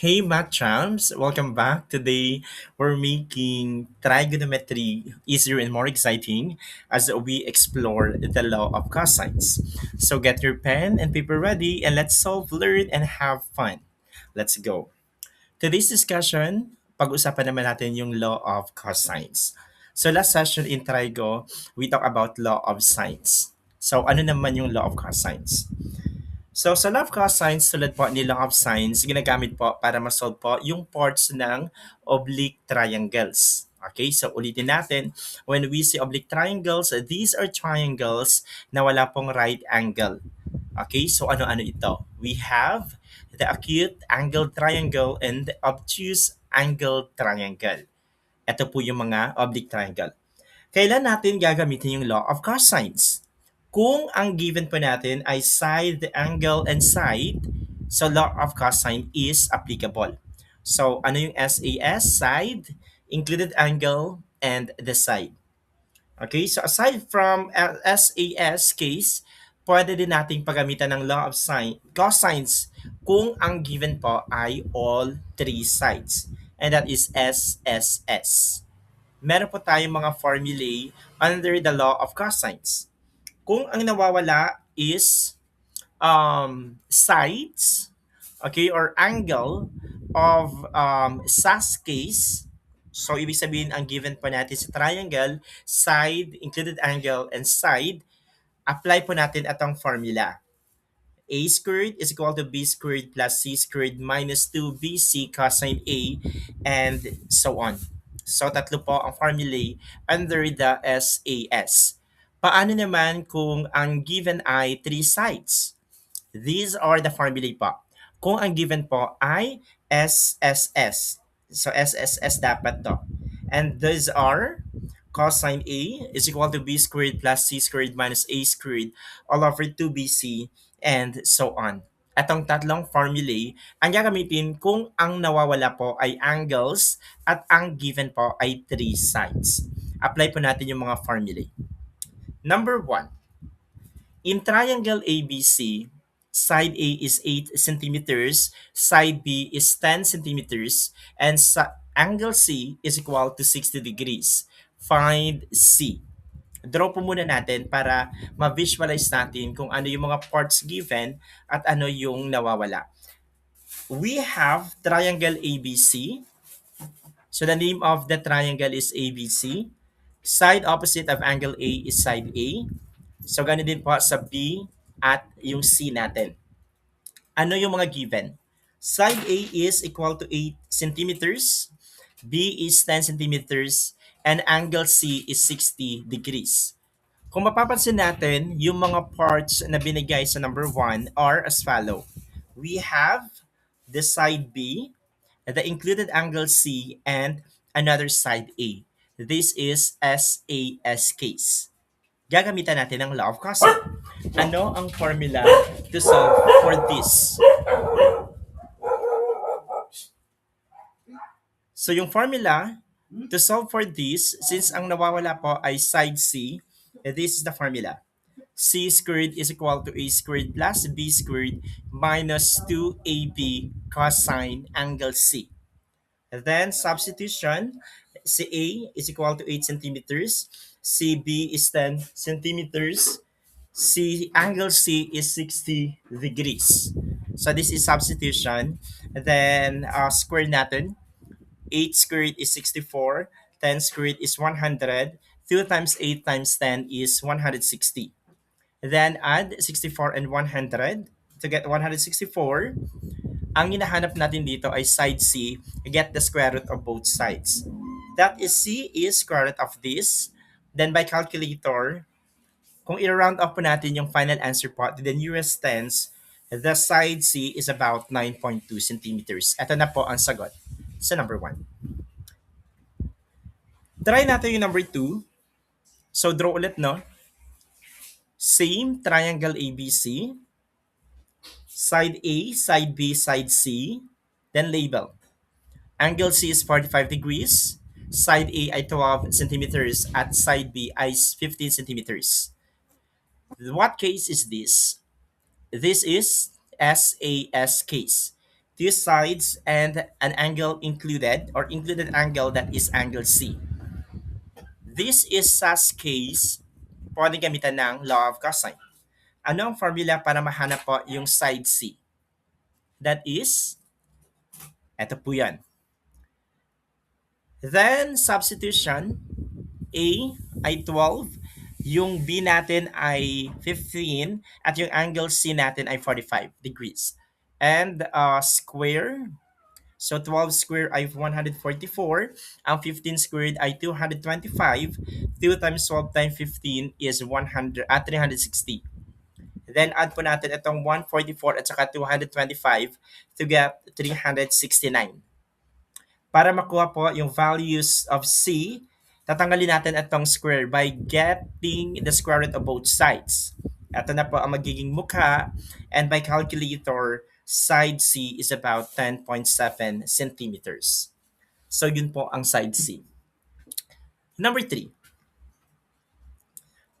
Hey math champs, welcome back. Today we're making trigonometry easier and more exciting as we explore the law of cosines. So get your pen and paper ready and let's solve, learn, and have fun. Let's go. Today's discussion, pag-usapan naman natin yung law of cosines. So last session in Trigo, we talk about law of sines. So ano naman yung law of cosines? So sa love cosines tulad po ni law of sines, ginagamit po para ma-solve po yung parts ng oblique triangles. Okay, so ulitin natin. When we see oblique triangles, these are triangles na wala pong right angle. Okay, so ano-ano ito? We have the acute angle triangle and the obtuse angle triangle. Ito po yung mga oblique triangle. Kailan natin gagamitin yung law of cosines? Kung ang given po natin ay side, angle, and side, so law of cosine is applicable. So, ano yung SAS? Side, included angle, and the side. Okay, so aside from SAS case, pwede din nating paggamitan ng law of cosines kung ang given po ay all three sides. And that is SSS. Meron po tayong mga formulae under the law of cosines. Kung ang nawawala is sides, okay, or angle of SAS case, so ibig sabihin ang given po natin sa triangle, side, included angle, and side, apply po natin itong formula. A squared is equal to B squared plus C squared minus 2BC cosine A and so on. So tatlo po ang formulae under the SAS. Paano naman kung ang given ay three sides? These are the formulae po. Kung ang given po ay SSS. So SSS dapat to. And these are cosine A is equal to B squared plus C squared minus A squared all over 2BC and so on. Atong tatlong formulae ang gagamitin kung ang nawawala po ay angles at ang given po ay three sides. Apply po natin yung mga formulae. Number 1, in triangle ABC, side A is 8 centimeters, side B is 10 centimeters, and angle C is equal to 60 degrees. Find C. Draw po muna natin para ma-visualize natin kung ano yung mga parts given at ano yung nawawala. We have triangle ABC. So the name of the triangle is ABC. Side opposite of angle A is side A. So ganun din po sa B at yung C natin. Ano yung mga given? Side A is equal to 8 centimeters, B is 10 centimeters, and angle C is 60 degrees. Kung mapapansin natin, yung mga parts na binigay sa number 1 are as follow. We have the side B, the included angle C, and another side A. This is SAS case. Gagamitan natin ang law of cosine. Ano ang formula to solve for this? So yung formula to solve for this, since ang nawawala po ay side C, this is the formula. C squared is equal to A squared plus B squared minus 2AB cosine angle C. Then substitution, CA is equal to 8 centimeters, CB is 10 centimeters, C angle C is 60 degrees. So this is substitution. Then square natin, 8 squared is 64, 10 squared is 100, 2 times 8 times 10 is 160. Then add 64 and 100 to get 164. Ang hinahanap natin dito ay side C, get the square root of both sides. That is C is square root of this. Then by calculator, kung i-round up po natin yung final answer po to the nearest tens, the side C is about 9.2 centimeters. Ito na po ang sagot sa number 1. Try natin yung number 2. So draw ulit, no? Same triangle ABC. Side A, side B, side C. Then label. Angle C is 45 degrees. Side A ay 12 centimeters at side B ay 15 centimeters. What case is this? This is SAS case. two sides, and an angle included or included angle that is angle C. This is SAS case, pwede gamitan ng law of cosine. Ano ang formula para mahanap po yung side C? That is, eto po yan. Then, substitution, A ay 12, yung B natin ay 15, at yung angle C natin ay 45 degrees. And square, so 12 square ay 144, ang 15 squared ay 225, 2 times 12 times 15 is 360. Then add po natin itong 144 at saka 225 to get 369. Para makuha po yung values of C, tatanggalin natin itong square by getting the square root of both sides. Ito na po ang magiging mukha, and by calculator, side C is about 10.7 centimeters. So yun po ang side C. Number 3.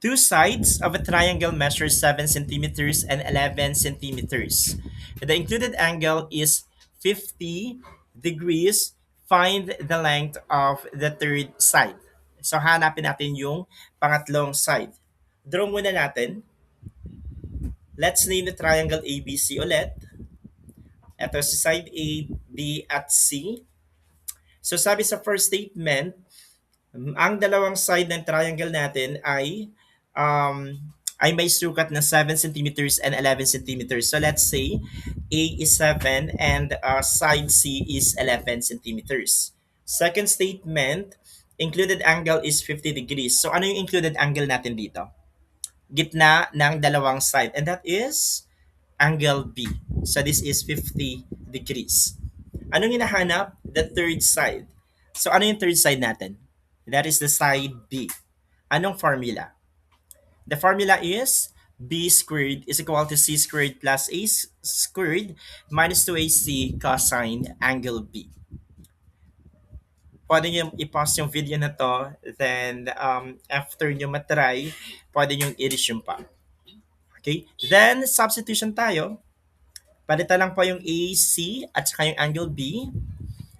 Two sides of a triangle measure 7 centimeters and 11 centimeters. The included angle is 50 degrees. Find the length of the third side. So hanapin natin yung pangatlong side. Draw muna natin. Let's name the triangle ABC ulit. Ito si side A, B, at C. So sabi sa first statement, ang dalawang side ng triangle natin um, ay may sukat na 7 centimeters and 11 centimeters. So let's say A is 7 and side C is 11 centimeters. Second statement, included angle is 50 degrees. So ano yung included angle natin dito? Gitna ng dalawang side, and that is angle B. So this is 50 degrees. Anong hinahanap? The third side. So ano yung third side natin? That is the side B. Anong formula? The formula is B squared is equal to C squared plus A squared minus 2AC cosine angle B. Pwede nyo i-pause yung video na to, then after nyo matry, pwede nyo i-resume pa. Okay? Then, substitution tayo. Palitan lang po yung AC at saka yung angle B.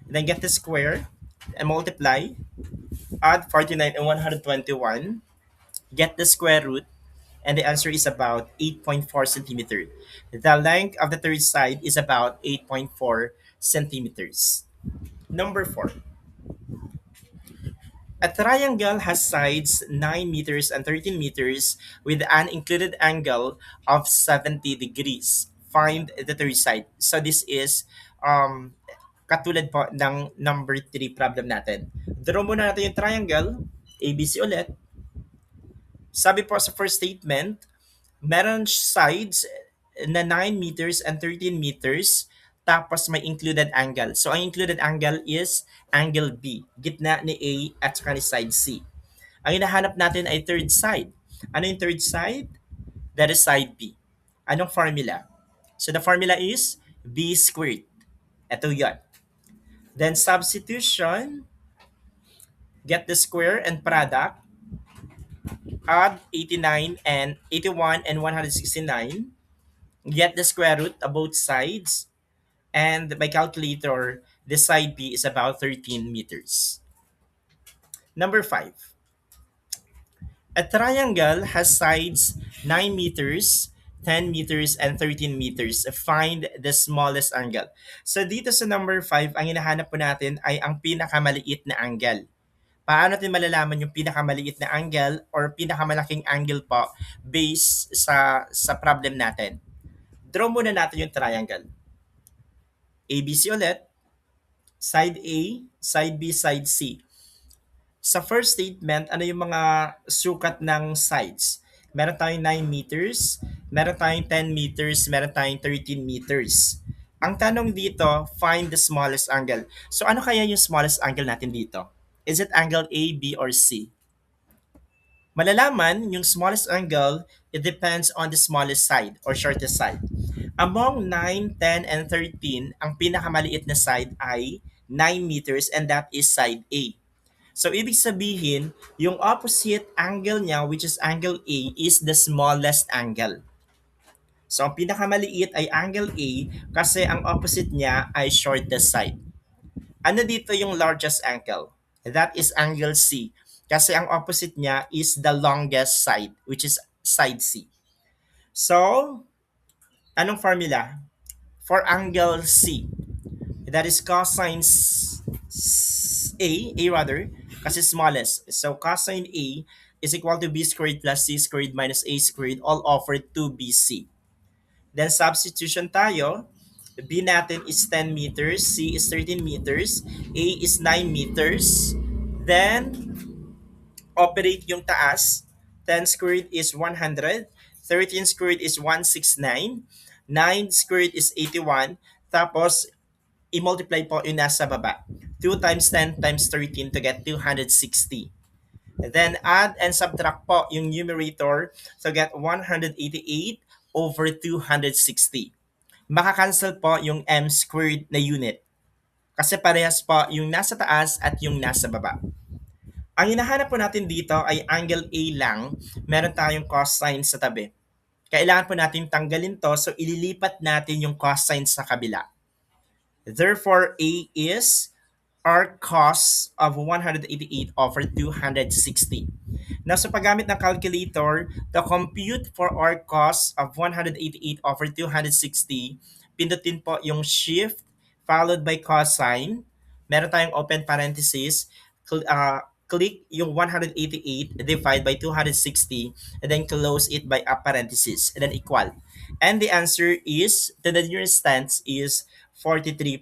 Then get the square and multiply. Add 49 and 121. Get the square root. And the answer is about 8.4 centimeters. The length of the third side is about 8.4 centimeters. Number 4. A triangle has sides 9 meters and 13 meters with an included angle of 70 degrees. Find the third side. So this is katulad po ng number 3 problem natin. Draw muna natin yung triangle, ABC ulit. Sabi po sa first statement, meron sides na 9 meters and 13 meters, tapos may included angle. So ang included angle is angle B, gitna ni A at saka ni side C. Ang hinahanap natin ay third side. Ano yung third side? That is side B. Anong formula? So the formula is B squared. Ito yun. Then substitution, get the square and product, add 89 and 81 and 169, get the square root of both sides, and by calculator, the side B is about 13 meters. Number 5. A triangle has sides 9 meters, 10 meters, and 13 meters. Find the smallest angle. So dito sa number 5, ang hinahanap po natin ay ang pinakamaliit na angle. Paano natin malalaman yung pinakamaliit na angle or pinakamalaking angle po based sa problem natin? Draw muna natin yung triangle. ABC ulit, side A, side B, side C. Sa first statement, ano yung mga sukat ng sides? Meron tayong 9 meters, meron tayong 10 meters, meron tayong 13 meters. Ang tanong dito, find the smallest angle. So ano kaya yung smallest angle natin dito? Is it angle A, B, or C? Malalaman yung smallest angle, it depends on the smallest side or shortest side. Among 9, 10, and 13, ang pinakamaliit na side ay 9 meters, and that is side A. So, ibig sabihin, yung opposite angle niya, which is angle A, is the smallest angle. So, ang pinakamaliit ay angle A kasi ang opposite niya ay shortest side. Ano dito yung largest angle? That is angle C. Kasi ang opposite niya is the longest side, which is side C. So, anong formula? For angle C, that is cosine A rather, kasi smallest. So, cosine A is equal to B squared plus C squared minus A squared all over 2BC. Then, substitution tayo. B natin is 10 meters, C is 13 meters, A is 9 meters. Then, operate yung taas. 10 squared is 100, 13 squared is 169, 9 squared is 81, tapos i-multiply po yung nasa baba. 2 times 10 times 13 to get 260. Then add and subtract po yung numerator to get 188 over 260. Makakancel po yung m squared na unit kasi parehas po yung nasa taas at yung nasa baba. Ang hinahanap po natin dito ay angle A lang. Meron tayong cosine sa tabi. Kailangan po natin tanggalin to, so ililipat natin yung cosine sa kabila. Therefore, A is arc cos of 188 over 260. Now, sa paggamit ng calculator, the compute for arc cos of 188 over 260, pindutin po yung shift followed by cosine. Meron tayong open parenthesis. Click yung 188 divide by 260 and then close it by a parenthesis and then equal. And the answer is, the nearest stance is 43.7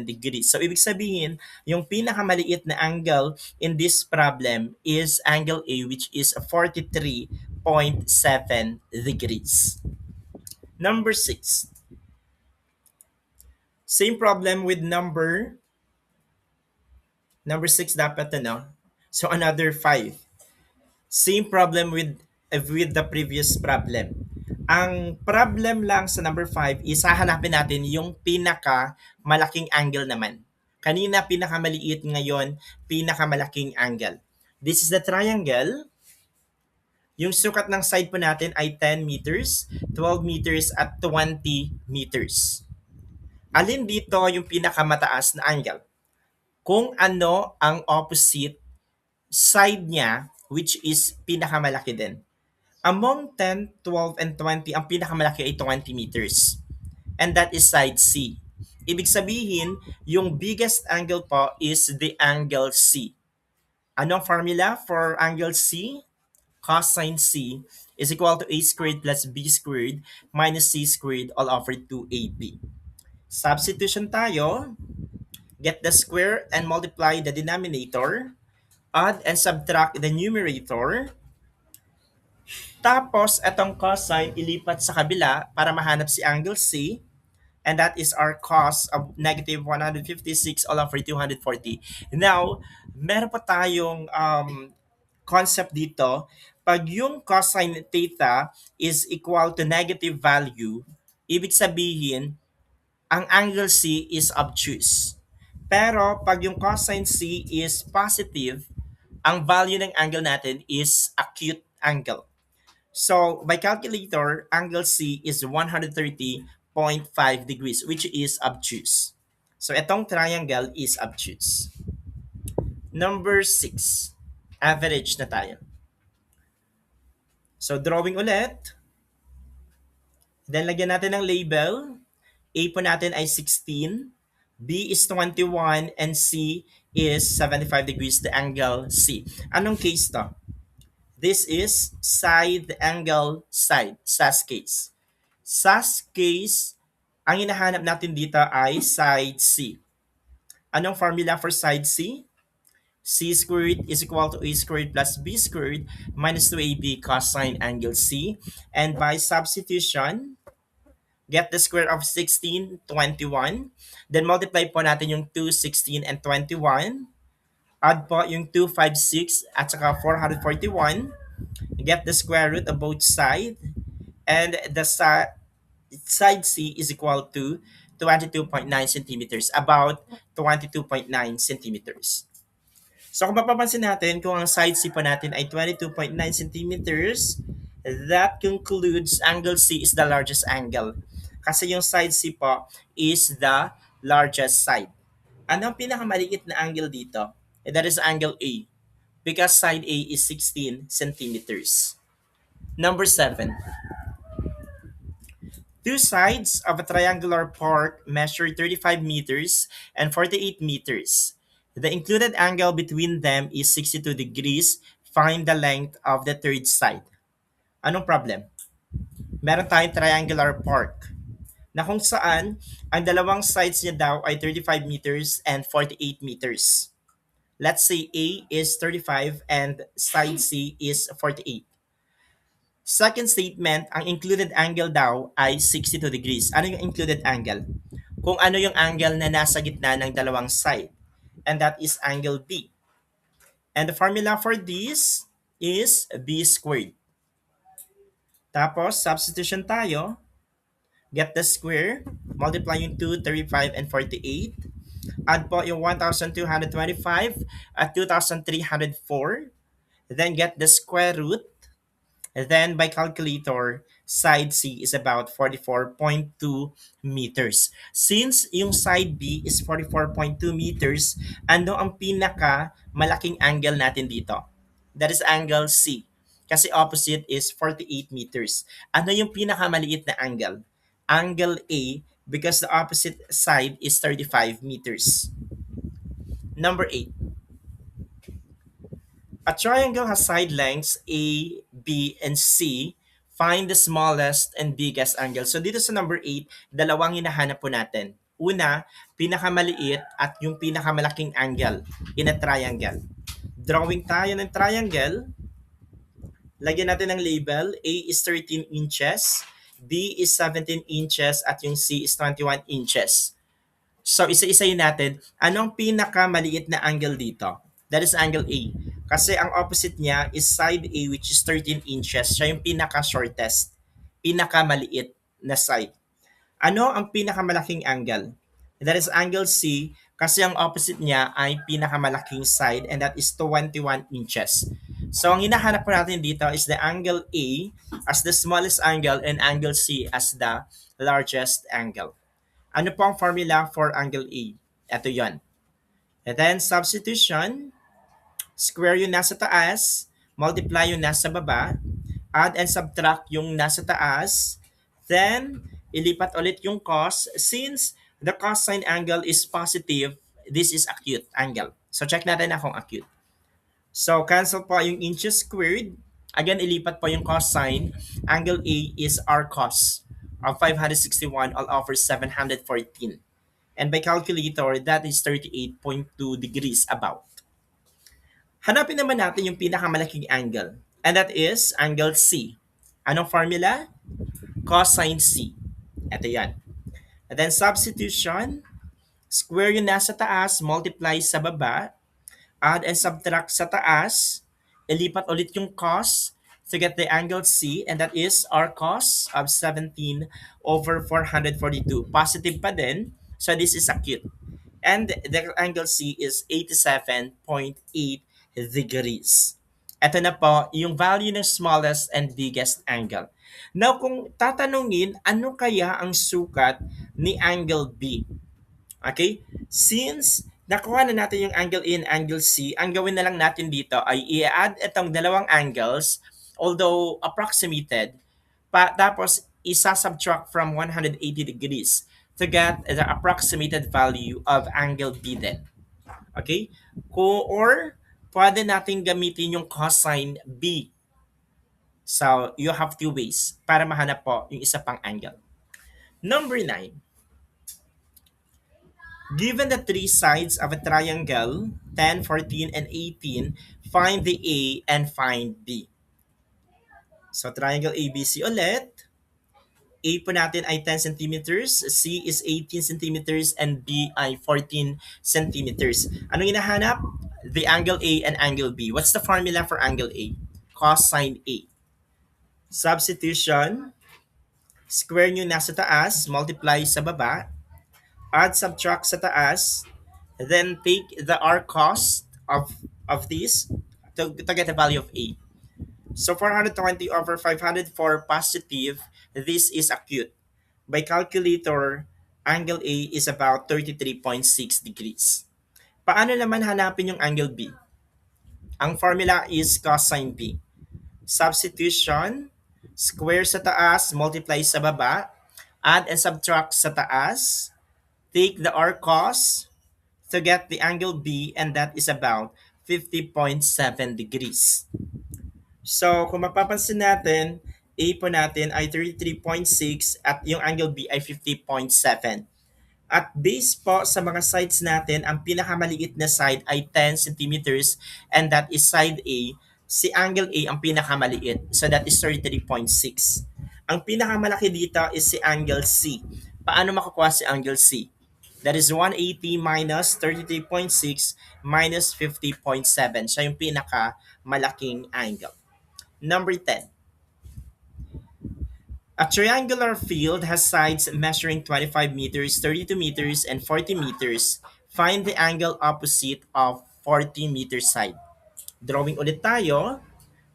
degrees. So, ibig sabihin, yung pinakamaliit na angle in this problem is angle A, which is 43.7 degrees. Number 6. Same problem with number 6 dapat no? So, another 5. Same problem with the previous problem. Ang problem lang sa number 5 is hahanapin natin yung pinaka malaking angle naman. Kanina pinakamaliit, ngayon pinakamalaking angle. This is the triangle. Yung sukat ng side po natin ay 10 meters, 12 meters at 20 meters. Alin dito yung pinakamataas na angle? Kung ano ang opposite side niya, which is pinakamalaki din. Among 10, 12, and 20, ang pinakamalaki ay 20 meters. And that is side C. Ibig sabihin, yung biggest angle po is the angle C. Anong formula for angle C? Cosine C is equal to A squared plus B squared minus C squared all over 2AB. Substitution tayo. Get the square and multiply the denominator. Add and subtract the numerator. Tapos, itong cosine ilipat sa kabila para mahanap si angle C. And that is our cos of negative 156 all over 240. Now, meron pa tayong concept dito. Pag yung cosine theta is equal to negative value, ibig sabihin, ang angle C is obtuse. Pero pag yung cosine C is positive, ang value ng angle natin is acute angle. So, by calculator, angle C is 130.5 degrees, which is obtuse. So, itong triangle is obtuse. Number 6. Average na tayo. So, drawing ulit. Then, lagyan natin ng label. A po natin ay 16. B is 21. And C is 75 degrees, the angle C. Anong case to? This is side angle side, SAS case. SAS case, ang hinahanap natin dito ay side C. Anong formula for side C? C squared is equal to A squared plus B squared minus 2AB cosine angle C. And by substitution, get the square of 16, 21. Then multiply po natin yung 2, 16, and 21. Add po yung 256 at saka 441. Get the square root of both sides. And the side C is equal to 22.9 centimeters, about 22.9 centimeters. So kung mapapansin natin, kung ang side C pa natin ay 22.9 centimeters, that concludes angle C is the largest angle. Kasi yung side C po is the largest side. Ano ang pinakamaliit na angle dito? That is angle A because side A is 16 centimeters. Number 7. Two sides of a triangular part measure 35 meters and 48 meters. The included angle between them is 62 degrees. Find the length of the third side. Anong problem? Meron tayong triangular part na kung saan ang dalawang sides niya daw ay 35 meters and 48 meters. Let's say A is 35 and side C is 48. Second statement, ang included angle daw ay 62 degrees. Ano yung included angle? Kung ano yung angle na nasa gitna ng dalawang side. And that is angle B. And the formula for this is B squared. Tapos, substitution tayo. Get the square. Multiply yung 2, 35, and 48. Add po yung 1,225 at 2,304. Then get the square root. And then by calculator, side C is about 44.2 meters. Since yung side B is 44.2 meters, ano ang pinaka malaking angle natin dito? That is angle C. Kasi opposite is 48 meters. Ano yung pinakamaliit na angle? Angle A because the opposite side is 35 meters. Number 8. A triangle has side lengths A, B, and C. Find the smallest and biggest angle. So dito sa number 8, dalawang hinahanap po natin. Una, pinakamaliit at yung pinakamalaking angle in a triangle. Drawing tayo ng triangle. Lagyan natin ng label. A is 13 inches, B is 17 inches, at yung C is 21 inches. So, isa-isayin natin. Anong pinakamaliit na angle dito? That is angle A. Kasi ang opposite niya is side A which is 13 inches. Siya yung pinaka-shortest, pinakamaliit na side. Ano ang pinakamalaking angle? That is angle C kasi ang opposite niya ay pinakamalaking side and that is 21 inches. So, ang hinahanap po natin dito is the angle A as the smallest angle and angle C as the largest angle. Ano po ang formula for angle A? Ito yon. And then, substitution, square yung nasa taas, multiply yung nasa baba, add and subtract yung nasa taas, then, ilipat ulit yung cos. Since the cosine angle is positive, this is acute angle. So, check natin na kung acute. So, cancel po yung inches squared. Again, ilipat po yung cosine. Angle A is r cos of 561 all over 714. And by calculator, that is 38.2 degrees about. Hanapin naman natin yung pinakamalaking angle. And that is angle C. Anong formula? Cosine C. Ito yan. And then substitution, square yung nasa taas, multiply sa baba, add and subtract sa taas, ilipat ulit yung cos to get the angle C, and that is our cos of 17 over 442. Positive pa din, so this is acute. And the angle C is 87.8 degrees. Ito na po yung value ng smallest and biggest angle. Now, kung tatanungin, ano kaya ang sukat ni angle B? Okay? Since nakuha na natin yung angle A and angle C, ang gawin na lang natin dito ay i-add itong dalawang angles, although approximated, tapos isa-subtract from 180 degrees to get the approximated value of angle B then. Okay? Or pwede natin gamitin yung cosine B. So, you have two ways para mahanap po yung isa pang angle. Number 9. Given the three sides of a triangle, 10, 14, and 18, find the A and find B. So, triangle ABC ulit. A po natin ay 10 centimeters, C is 18 centimeters, and B ay 14 centimeters. Anong hinahanap? The angle A and angle B. What's the formula for angle A? Cosine A. Substitution, square nyo nasa taas, multiply sa baba, add subtract sa taas, then take the r cost of this to get the value of A. So 420 over 504 positive, this is acute. By calculator, angle A is about 33.6 degrees. Paano naman hanapin yung angle B? Ang formula is cosine B. Substitution, square sa taas, multiply sa baba, add and subtract sa taas, take the r cos to get the angle B, and that is about 50.7 degrees. So, kung mapapansin natin, A po natin ay 33.6 at yung angle B ay 50.7. At based po sa mga sides natin, ang pinakamaliit na side ay 10 centimeters and that is side A. Si angle A ang pinakamaliit. So that is 33.6. Ang pinakamalaki dito is si angle C. Paano makukuha si angle C? That is 180 minus 33.6 minus 50.7. Siya yung pinakamalaking angle. Number 10. A triangular field has sides measuring 25 meters, 32 meters, and 40 meters. Find the angle opposite of 40 meter side. Drawing ulit tayo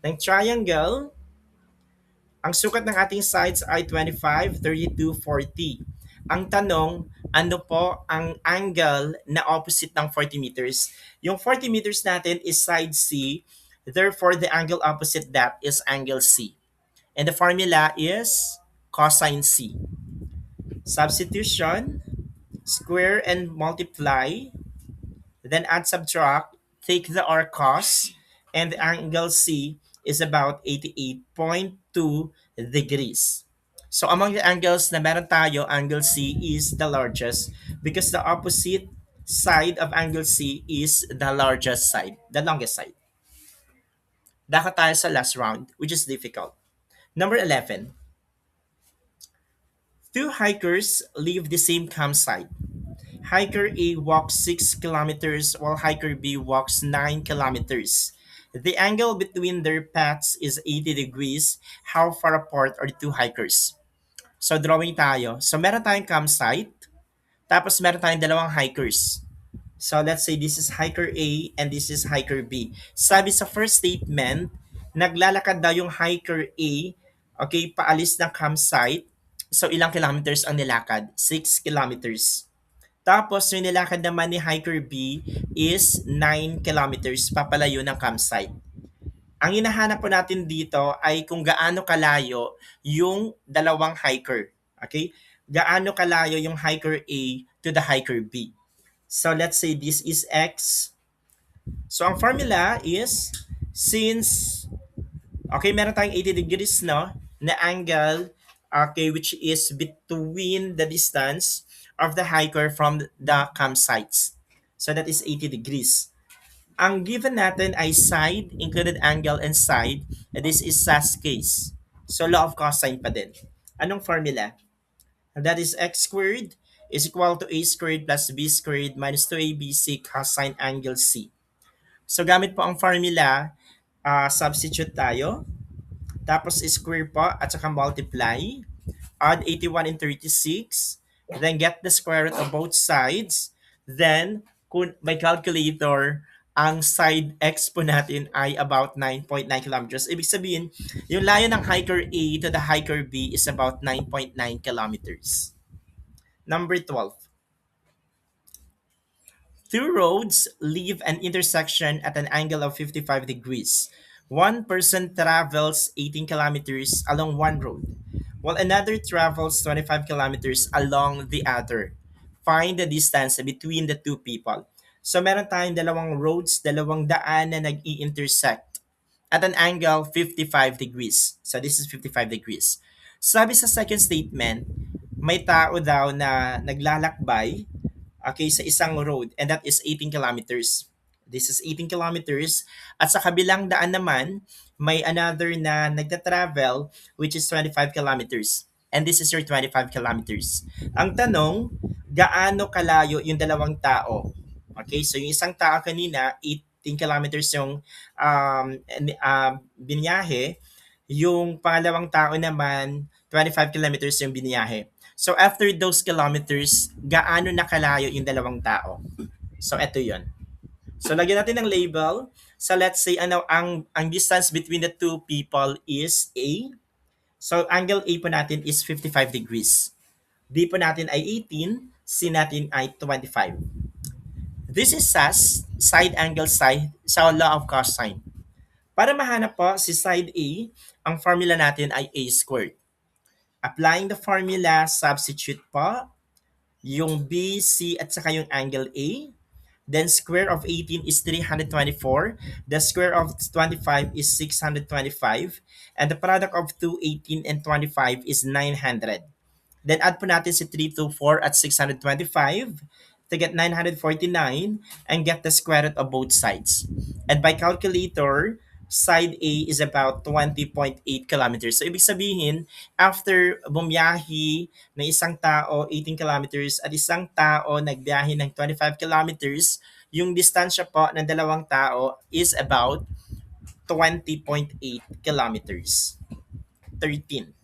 ng triangle. Ang sukat ng ating sides ay 25, 32, 40. Ang tanong, ano po ang angle na opposite ng 40 meters? Yung 40 meters natin is side C. Therefore, the angle opposite that is angle C. And the formula is cosine C. Substitution, square and multiply, then add subtract, take the r cos, and the angle C is about 88.2 degrees. So among the angles na meron tayo, angle C is the largest because the opposite side of angle C is the largest side, the longest side. Dako tayo sa last round, which is difficult. Number 11. Two hikers leave the same campsite. Hiker A walks 6 kilometers while hiker B walks 9 kilometers. The angle between their paths is 80 degrees. How far apart are the two hikers? So drawing tayo. So meron tayong campsite, tapos meron tayong dalawang hikers. So let's say this is hiker A and this is hiker B. Sabi sa first statement, naglalakad daw yung hiker A, okay, paalis ng campsite. So ilang kilometers ang nilakad? 6 kilometers. Tapos yung nilakad naman ni hiker B is 9 kilometers papalayo ng campsite. Ang hinahanap po natin dito ay kung gaano kalayo yung dalawang hiker. Okay? Gaano kalayo yung hiker A to the hiker B. So let's say this is X. So ang formula is since okay, meron tayong 80 degrees no na angle, okay, which is between the distance of the hiker from the campsites. So that is 80 degrees. Ang given natin ay side, included angle, and side. And this is SAS case. So law of cosine pa din. Anong formula? And that is x squared is equal to a squared plus b squared minus 2abc cosine angle C. So gamit po ang formula, substitute tayo. Tapos square po at saka multiply. Add 81 and 36. Then get the square root of both sides. Then, kung by calculator, ang side x po natin ay about 9.9 kilometers. Ibig sabihin, yung layo ng hiker A to the hiker B is about 9.9 kilometers. Number 12. Two roads leave an intersection at an angle of 55 degrees. One person travels 18 kilometers along one road, while another travels 25 kilometers along the other. Find the distance between the two people. So meron tayong dalawang roads, dalawang daan na nag-i-intersect at an angle 55 degrees. So this is 55 degrees. Sabi sa second statement, may tao daw na naglalakbay, okay, sa isang road, and that is 18 kilometers. This is 18 kilometers. At sa kabilang daan naman, may another na nagta-travel which is 25 kilometers. And this is your 25 kilometers. Ang tanong, gaano kalayo yung dalawang tao? Okay, so yung isang tao kanina, 18 kilometers yung biniyahe. Yung pangalawang tao naman, 25 kilometers yung biniyahe. So after those kilometers, gaano nakalayo yung dalawang tao? So eto yon. So lagyan natin ng label. So let's say ano ang distance between the two people is A. So angle A po natin is 55 degrees. B po natin ay 18, C natin ay 25. This is SAS, side angle side, sa law of cosine. Para mahanap po si side A, ang formula natin ay A squared. Applying the formula, substitute po yung B, C at saka yung angle A. Then square of 18 is 324. The square of 25 is 625. And the product of 2, 18, and 25 is 900. Then add po natin si 324 at 625 to get 949 and get the square root of both sides. And by calculator, side A is about 20.8 kilometers. So ibig sabihin, after bumiyahi ng isang tao 18 kilometers at isang tao nagbiyahe ng 25 kilometers, yung distansya po ng dalawang tao is about 20.8 kilometers. 13.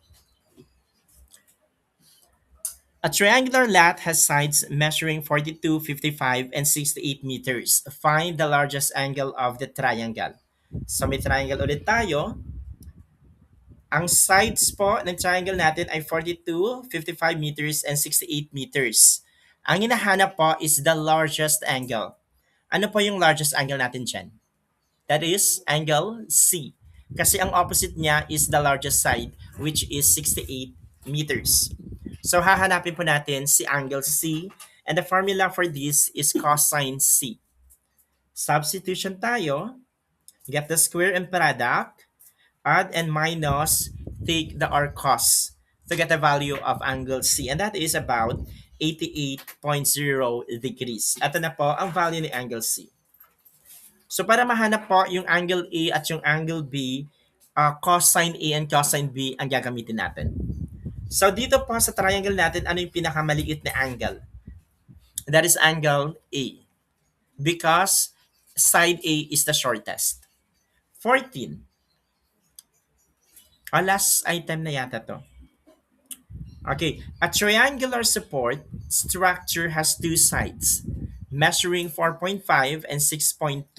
A triangular lat has sides measuring 42, 55, and 68 meters. Find the largest angle of the triangle. So may triangle ulit tayo. Ang sides po ng triangle natin ay 42, 55 meters, and 68 meters. Ang hinahanap po is the largest angle. Ano po yung largest angle natin dyan? That is angle C. Kasi ang opposite niya is the largest side, which is 68 meters. So hahanapin po natin si angle C, and the formula for this is cosine C. Substitution tayo, get the square and product, add and minus, take the r cos to get the value of angle C, and that is about 88.0 degrees. Ito na po ang value ni angle C. So para mahanap po yung angle A at yung angle B, cosine A and cosine B ang gagamitin natin. So dito po sa triangle natin, ano yung pinakamaliit na angle? That is angle A. Because side A is the shortest. 14. Last item na yata to. Okay, a triangular support structure has two sides, measuring 4.5 and 6.2.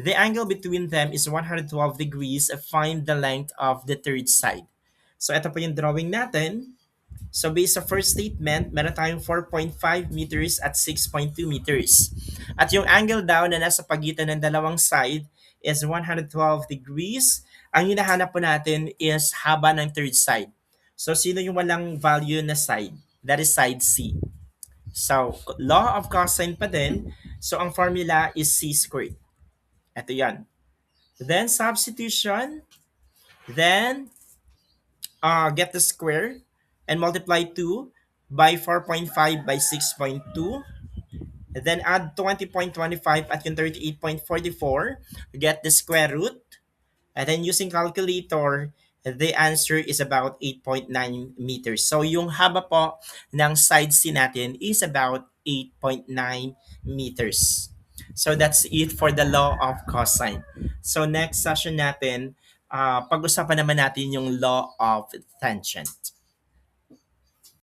The angle between them is 112 degrees. Find the length of the third side. So ito po yung drawing natin. So based sa first statement, meron tayong 4.5 meters at 6.2 meters. At yung angle daw na nasa pagitan ng dalawang side is 112 degrees. Ang hinahanap po natin is haba ng third side. So sino yung walang value na side? That is side C. So law of cosine pa din. So ang formula is C squared. Ito yan. Then substitution. Then get the square and multiply 2 by 4.5 by 6.2. Then add 20.25 at yung 38.44. Get the square root. And then using calculator, the answer is about 8.9 meters. So yung haba po ng side C natin is about 8.9 meters. So that's it for the law of cosine. So next session natin, pag-usapan naman natin yung law of tangent.